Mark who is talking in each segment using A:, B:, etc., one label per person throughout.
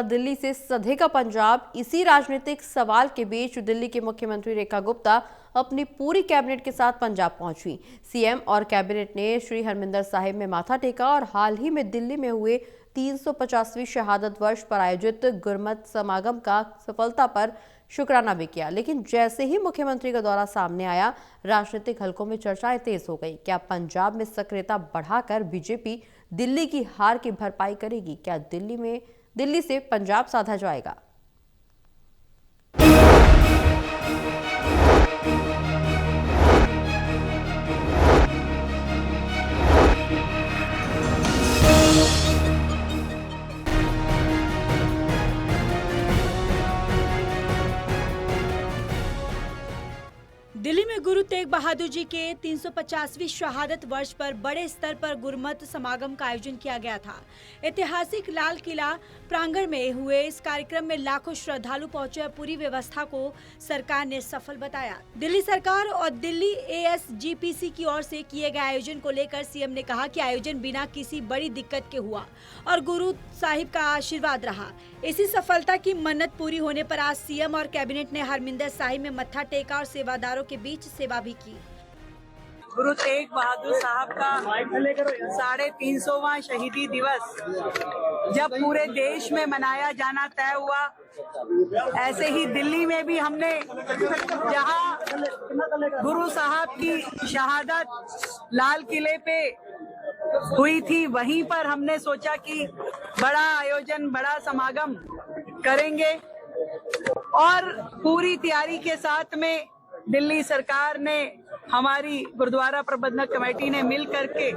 A: दिल्ली से सधेगा पंजाब। इसी राजनीतिक सवाल के बीच दिल्ली की मुख्यमंत्री रेखा गुप्ता अपनी पूरी कैबिनेट के साथ पंजाब पहुंची। सीएम और कैबिनेट ने श्री हरमिंदर साहिब में माथा टेका और हाल ही में दिल्ली में हुए 350वीं शहादत वर्ष पर आयोजित गुरमत समागम का सफलता पर शुक्राना भी किया। लेकिन जैसे ही मुख्यमंत्री का दौरा सामने आया, राजनीतिक हलकों में चर्चाएं तेज हो गई। क्या पंजाब में सक्रियता बढ़ाकर बीजेपी दिल्ली की हार की भरपाई करेगी? क्या दिल्ली से पंजाब साधा जाएगा?
B: दिल्ली में गुरु तेग बहादुर जी के 350वीं शहादत वर्ष पर बड़े स्तर पर गुरमत समागम का आयोजन किया गया था। ऐतिहासिक लाल किला प्रांगण में हुए इस कार्यक्रम में लाखों श्रद्धालु पहुंचे और पूरी व्यवस्था को सरकार ने सफल बताया। दिल्ली सरकार और दिल्ली एएसजीपीसी की ओर से किए गए आयोजन को लेकर सीएम ने कहा कि आयोजन बिना किसी बड़ी दिक्कत के हुआ और गुरु साहिब का आशीर्वाद रहा। इसी सफलता की मन्नत पूरी होने पर आज सीएम और कैबिनेट ने हरमिंदर साहिब में मत्था टेका और सेवादारों के बीच सेवा भी की।
C: गुरु तेग बहादुर साहब का 350वां शहीदी दिवस जब पूरे देश में मनाया जाना तय हुआ, ऐसे ही दिल्ली में भी हमने जहां गुरु साहब की शहादत लाल किले पे हुई थी, वहीं पर हमने सोचा कि बड़ा आयोजन, बड़ा समागम करेंगे और पूरी तैयारी के साथ में दिल्ली सरकार ने, हमारी गुरुद्वारा प्रबंधक कमेटी ने मिल करके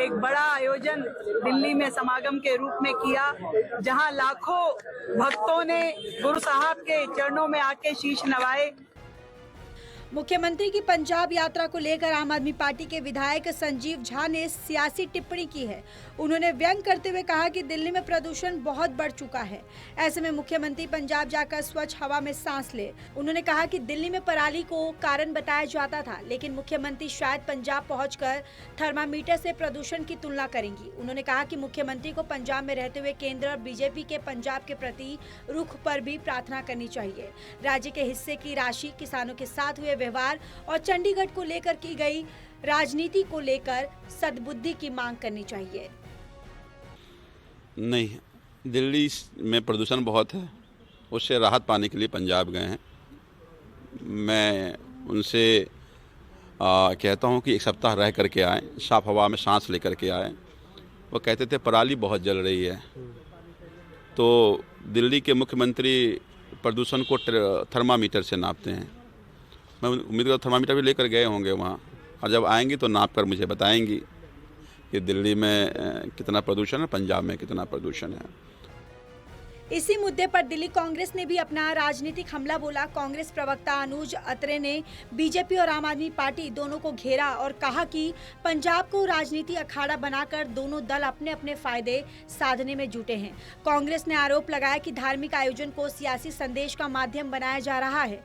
C: एक बड़ा आयोजन दिल्ली में समागम के रूप में किया, जहां लाखों भक्तों ने गुरु साहब के चरणों में आके शीश नवाए।
B: मुख्यमंत्री की पंजाब यात्रा को लेकर आम आदमी पार्टी के विधायक संजीव झा ने सियासी टिप्पणी की है। उन्होंने व्यंग करते हुए कहा कि दिल्ली में प्रदूषण बहुत बढ़ चुका है, ऐसे में मुख्यमंत्री पंजाब जाकर स्वच्छ हवा में सांस ले। उन्होंने कहा कि दिल्ली में पराली को कारण बताया जाता था, लेकिन मुख्यमंत्री शायद पंजाब पहुंचकर थर्मामीटर से प्रदूषण की तुलना करेंगी। उन्होंने कहा कि मुख्यमंत्री को पंजाब में रहते हुए केंद्र और बीजेपी के पंजाब के प्रति रुख पर भी प्रार्थना करनी चाहिए। राज्य के हिस्से की राशि, किसानों के साथ हुए व्यवहार और चंडीगढ़ को लेकर की गई राजनीति को लेकर सद्बुद्धि की मांग करनी चाहिए।
D: नहीं, दिल्ली में प्रदूषण बहुत है, उससे राहत पाने के लिए पंजाब गए हैं। मैं उनसे कहता हूं कि एक सप्ताह रह करके आए, साफ हवा में सांस लेकर के आए। वो कहते थे पराली बहुत जल रही है, तो दिल्ली के मुख्यमंत्री प्रदूषण को थर्मामीटर से नापते हैं। मैं उम्मीद करता थर्मामीटर भी लेकर गए होंगे वहाँ, और जब आएंगी तो नाप कर मुझे बताएंगी कि दिल्ली में कितना प्रदूषण है, पंजाब में कितना प्रदूषण है।
B: इसी मुद्दे पर दिल्ली कांग्रेस ने भी अपना राजनीतिक हमला बोला। कांग्रेस प्रवक्ता अनुज अत्रे ने बीजेपी और आम आदमी पार्टी दोनों को घेरा और कहा कि पंजाब को राजनीति अखाड़ा बनाकर दोनों दल अपने अपने फायदे साधने में जुटे हैं। कांग्रेस ने आरोप लगाया कि धार्मिक आयोजन को सियासी संदेश का माध्यम बनाया जा रहा है।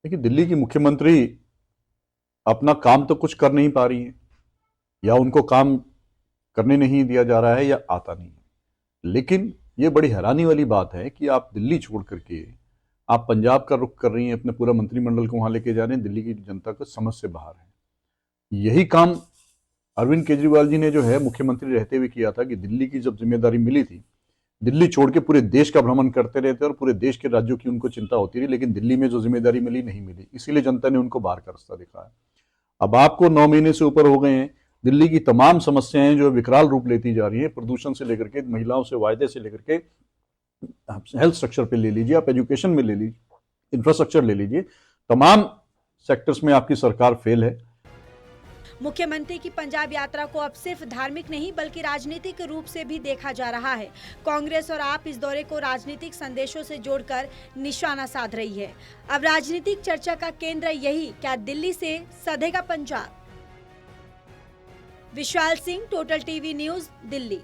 E: देखिए, दिल्ली की मुख्यमंत्री अपना काम तो कुछ कर नहीं पा रही है, या उनको काम करने नहीं दिया जा रहा है, या आता नहीं है। लेकिन ये बड़ी हैरानी वाली बात है कि आप दिल्ली छोड़ करके आप पंजाब का रुख कर रही हैं, अपने पूरा मंत्रिमंडल को वहां लेके जा रहे हैं। दिल्ली की जनता को समझ से बाहर है। यही काम अरविंद केजरीवाल जी ने जो है मुख्यमंत्री रहते हुए किया था कि दिल्ली की जब जिम्मेदारी मिली थी, दिल्ली छोड़ के पूरे देश का भ्रमण करते रहते और पूरे देश के राज्यों की उनको चिंता होती रही, लेकिन दिल्ली में जो जिम्मेदारी मिली नहीं मिली, इसीलिए जनता ने उनको बाहर का रास्ता दिखाया। अब आपको 9 महीने से ऊपर हो गए हैं, दिल्ली की तमाम समस्याएं जो विकराल रूप लेती जा रही हैं, प्रदूषण से लेकर के महिलाओं से वायदे से लेकर के हेल्थ स्ट्रक्चर पे ले लीजिए, आप एजुकेशन में ले लीजिए, इंफ्रास्ट्रक्चर ले लीजिए, तमाम सेक्टर्स में आपकी सरकार फेल है।
B: मुख्यमंत्री की पंजाब यात्रा को अब सिर्फ धार्मिक नहीं बल्कि राजनीतिक रूप से भी देखा जा रहा है। कांग्रेस और आप इस दौरे को राजनीतिक संदेशों से जोड़कर निशाना साध रही है। अब राजनीतिक चर्चा का केंद्र यही, क्या दिल्ली से सधेगा Punjab? Vishal Singh, total TV news, Delhi.